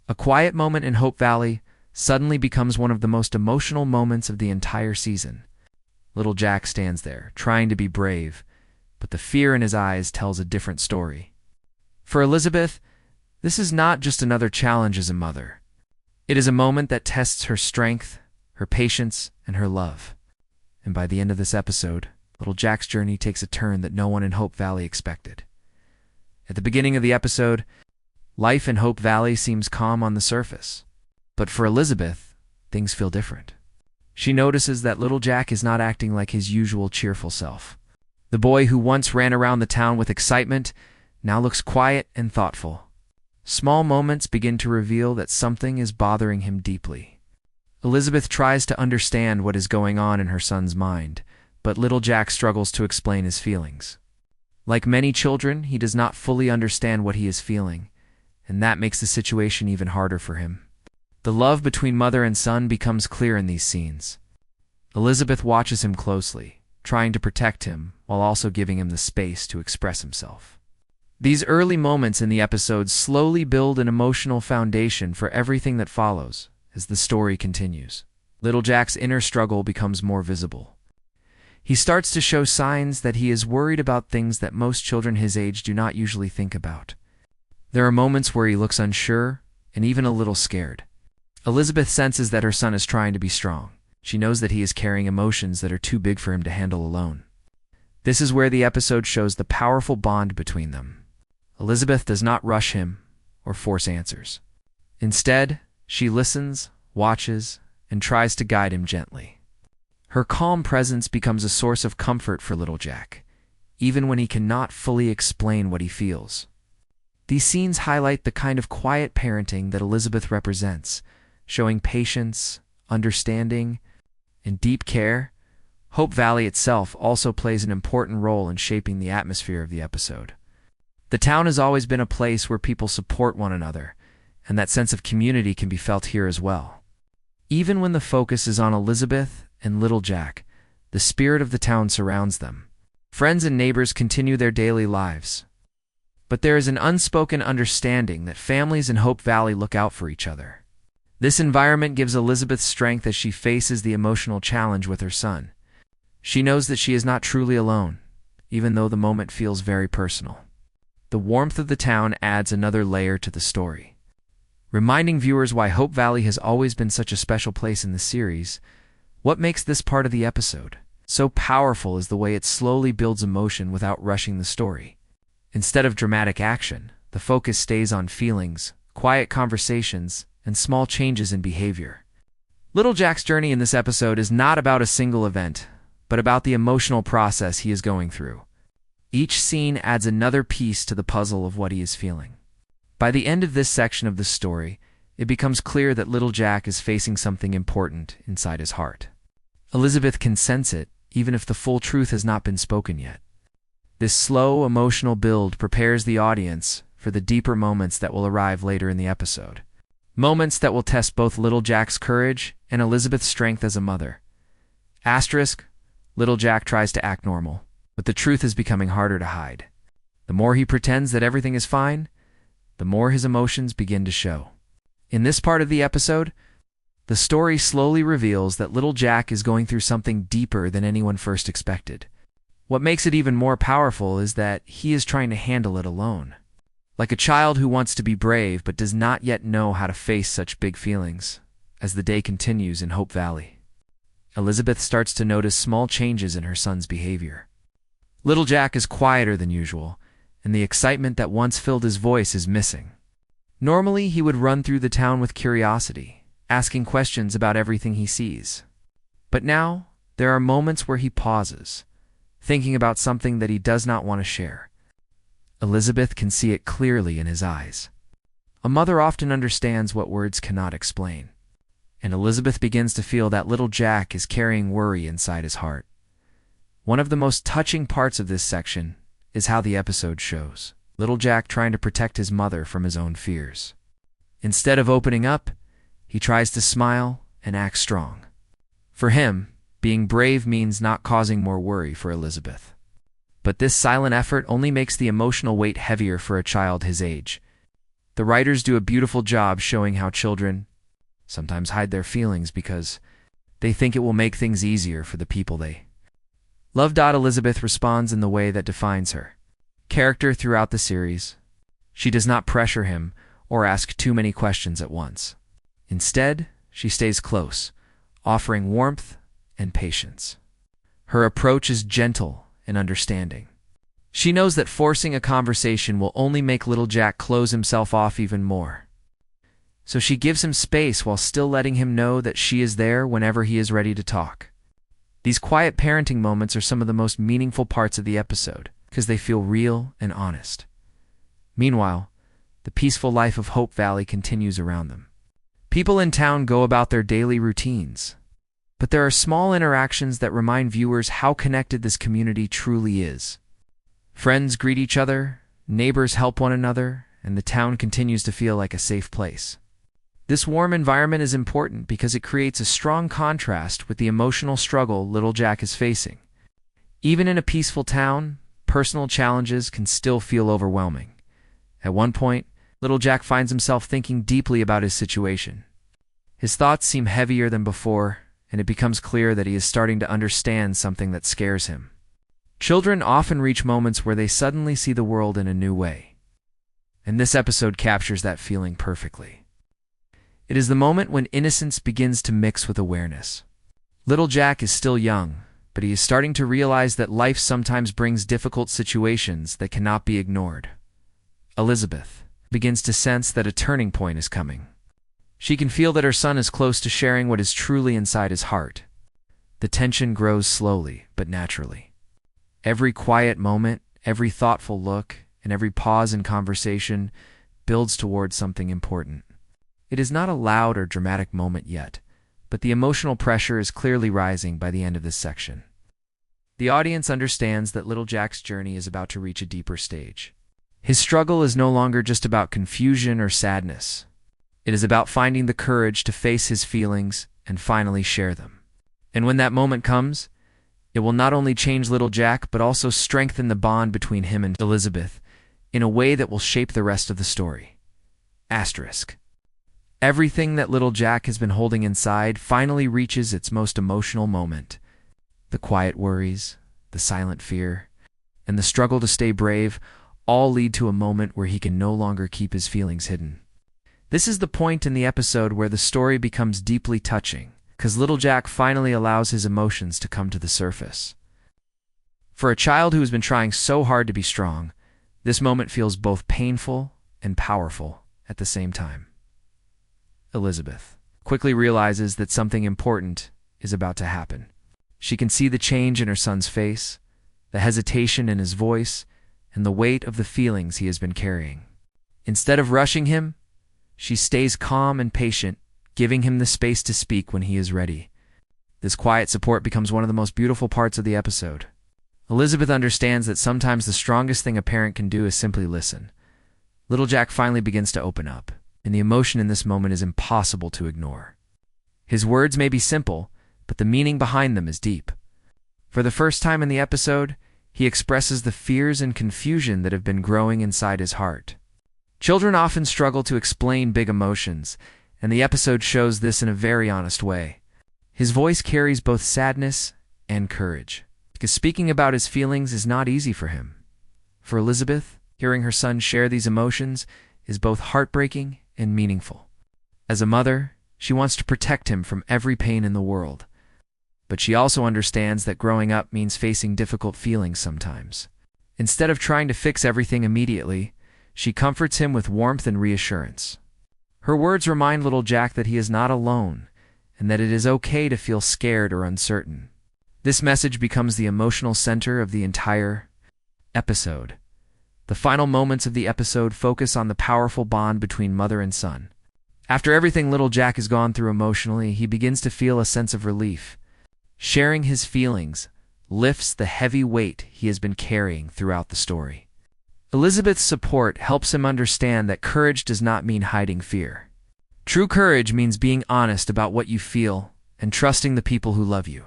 A quiet moment in Hope Valley suddenly becomes one of the most emotional moments of the entire season. Little Jack stands there, trying to be brave, but the fear in his eyes tells a different story. For Elizabeth, this is not just another challenge as a mother. It is a moment that tests her strength, her patience, and her love. And by the end of this episode, little Jack's journey takes a turn that no one in Hope Valley expected. At the beginning of the episode, life in Hope Valley seems calm on the surface. But for Elizabeth, things feel different. She notices that little Jack is not acting like his usual cheerful self. The boy who once ran around the town with excitement now looks quiet and thoughtful. Small moments begin to reveal that something is bothering him deeply. Elizabeth tries to understand what is going on in her son's mind, but little Jack struggles to explain his feelings. Like many children, he does not fully understand what he is feeling, and that makes the situation even harder for him. The love between mother and son becomes clear in these scenes. Elizabeth watches him closely, trying to protect him while also giving him the space to express himself. These early moments in the episode slowly build an emotional foundation for everything that follows as the story continues. Little Jack's inner struggle becomes more visible. He starts to show signs that he is worried about things that most children his age do not usually think about. There are moments where he looks unsure and even a little scared. Elizabeth senses that her son is trying to be strong. She knows that he is carrying emotions that are too big for him to handle alone. This is where the episode shows the powerful bond between them. Elizabeth does not rush him or force answers. Instead, she listens, watches, and tries to guide him gently. Her calm presence becomes a source of comfort for little Jack, even when he cannot fully explain what he feels. These scenes highlight the kind of quiet parenting that Elizabeth represents, showing patience, understanding, and deep care. Hope Valley itself also plays an important role in shaping the atmosphere of the episode. The town has always been a place where people support one another, and that sense of community can be felt here as well. Even when the focus is on Elizabeth and little Jack, the spirit of the town surrounds them. Friends and neighbors continue their daily lives. But there is an unspoken understanding that families in Hope Valley look out for each other. This environment gives Elizabeth strength as she faces the emotional challenge with her son. She knows that she is not truly alone, even though the moment feels very personal. The warmth of the town adds another layer to the story, reminding viewers why Hope Valley has always been such a special place in the series. What makes this part of the episode so powerful is the way it slowly builds emotion without rushing the story. Instead of dramatic action, the focus stays on feelings, quiet conversations, and small changes in behavior. Little Jack's journey in this episode is not about a single event, but about the emotional process he is going through. Each scene adds another piece to the puzzle of what he is feeling. By the end of this section of the story, it becomes clear that little Jack is facing something important inside his heart. Elizabeth can sense it, even if the full truth has not been spoken yet. This slow, emotional build prepares the audience for the deeper moments that will arrive later in the episode. Moments that will test both little Jack's courage and Elizabeth's strength as a mother. Asterisk, little Jack tries to act normal, but the truth is becoming harder to hide. The more he pretends that everything is fine, the more his emotions begin to show. In this part of the episode, the story slowly reveals that little Jack is going through something deeper than anyone first expected. What makes it even more powerful is that he is trying to handle it alone. Like a child who wants to be brave but does not yet know how to face such big feelings. As the day continues in Hope Valley, Elizabeth starts to notice small changes in her son's behavior. Little Jack is quieter than usual, and the excitement that once filled his voice is missing. Normally, he would run through the town with curiosity, asking questions about everything he sees. But now, there are moments where he pauses, thinking about something that he does not want to share. Elizabeth can see it clearly in his eyes. A mother often understands what words cannot explain, and Elizabeth begins to feel that little Jack is carrying worry inside his heart. One of the most touching parts of this section is how the episode shows little Jack trying to protect his mother from his own fears. Instead of opening up, he tries to smile and act strong. For him, being brave means not causing more worry for Elizabeth. But this silent effort only makes the emotional weight heavier for a child his age. The writers do a beautiful job showing how children sometimes hide their feelings because they think it will make things easier for the people they love. Elizabeth responds in the way that defines her character throughout the series. She does not pressure him or ask too many questions at once. Instead, she stays close, offering warmth and patience. Her approach is gentle and understanding. She knows that forcing a conversation will only make little Jack close himself off even more. So she gives him space while still letting him know that she is there whenever he is ready to talk. These quiet parenting moments are some of the most meaningful parts of the episode because they feel real and honest. Meanwhile, the peaceful life of Hope Valley continues around them. People in town go about their daily routines, but there are small interactions that remind viewers how connected this community truly is. Friends greet each other, neighbors help one another, and the town continues to feel like a safe place. This warm environment is important because it creates a strong contrast with the emotional struggle little Jack is facing. Even in a peaceful town, personal challenges can still feel overwhelming. At one point, little Jack finds himself thinking deeply about his situation. His thoughts seem heavier than before, and it becomes clear that he is starting to understand something that scares him. Children often reach moments where they suddenly see the world in a new way, and this episode captures that feeling perfectly. It is the moment when innocence begins to mix with awareness. Little Jack is still young, but he is starting to realize that life sometimes brings difficult situations that cannot be ignored. Elizabeth begins to sense that a turning point is coming. She can feel that her son is close to sharing what is truly inside his heart. The tension grows slowly but naturally. Every quiet moment, every thoughtful look, and every pause in conversation builds towards something important. It is not a loud or dramatic moment yet, but the emotional pressure is clearly rising by the end of this section. The audience understands that little Jack's journey is about to reach a deeper stage. His struggle is no longer just about confusion or sadness. It is about finding the courage to face his feelings and finally share them. And when that moment comes, it will not only change little Jack, but also strengthen the bond between him and Elizabeth in a way that will shape the rest of the story. Asterisk. Everything that little Jack has been holding inside finally reaches its most emotional moment. The quiet worries, the silent fear, and the struggle to stay brave all lead to a moment where he can no longer keep his feelings hidden. This is the point in the episode where the story becomes deeply touching, because little Jack finally allows his emotions to come to the surface. For a child who has been trying so hard to be strong, this moment feels both painful and powerful at the same time. Elizabeth quickly realizes that something important is about to happen. She can see the change in her son's face, the hesitation in his voice, and the weight of the feelings he has been carrying. Instead of rushing him, she stays calm and patient, giving him the space to speak when he is ready. This quiet support becomes one of the most beautiful parts of the episode. Elizabeth understands that sometimes the strongest thing a parent can do is simply listen. Little Jack finally begins to open up, and the emotion in this moment is impossible to ignore. His words may be simple, but the meaning behind them is deep. For the first time in the episode, he expresses the fears and confusion that have been growing inside his heart. Children often struggle to explain big emotions, and the episode shows this in a very honest way. His voice carries both sadness and courage, because speaking about his feelings is not easy for him. For Elizabeth, hearing her son share these emotions is both heartbreaking and meaningful. As a mother, she wants to protect him from every pain in the world. But she also understands that growing up means facing difficult feelings sometimes. Instead of trying to fix everything immediately, she comforts him with warmth and reassurance. Her words remind little Jack that he is not alone, and that it is okay to feel scared or uncertain. This message becomes the emotional center of the entire episode. The final moments of the episode focus on the powerful bond between mother and son. After everything little Jack has gone through emotionally, he begins to feel a sense of relief. Sharing his feelings lifts the heavy weight he has been carrying throughout the story. Elizabeth's support helps him understand that courage does not mean hiding fear. True courage means being honest about what you feel and trusting the people who love you.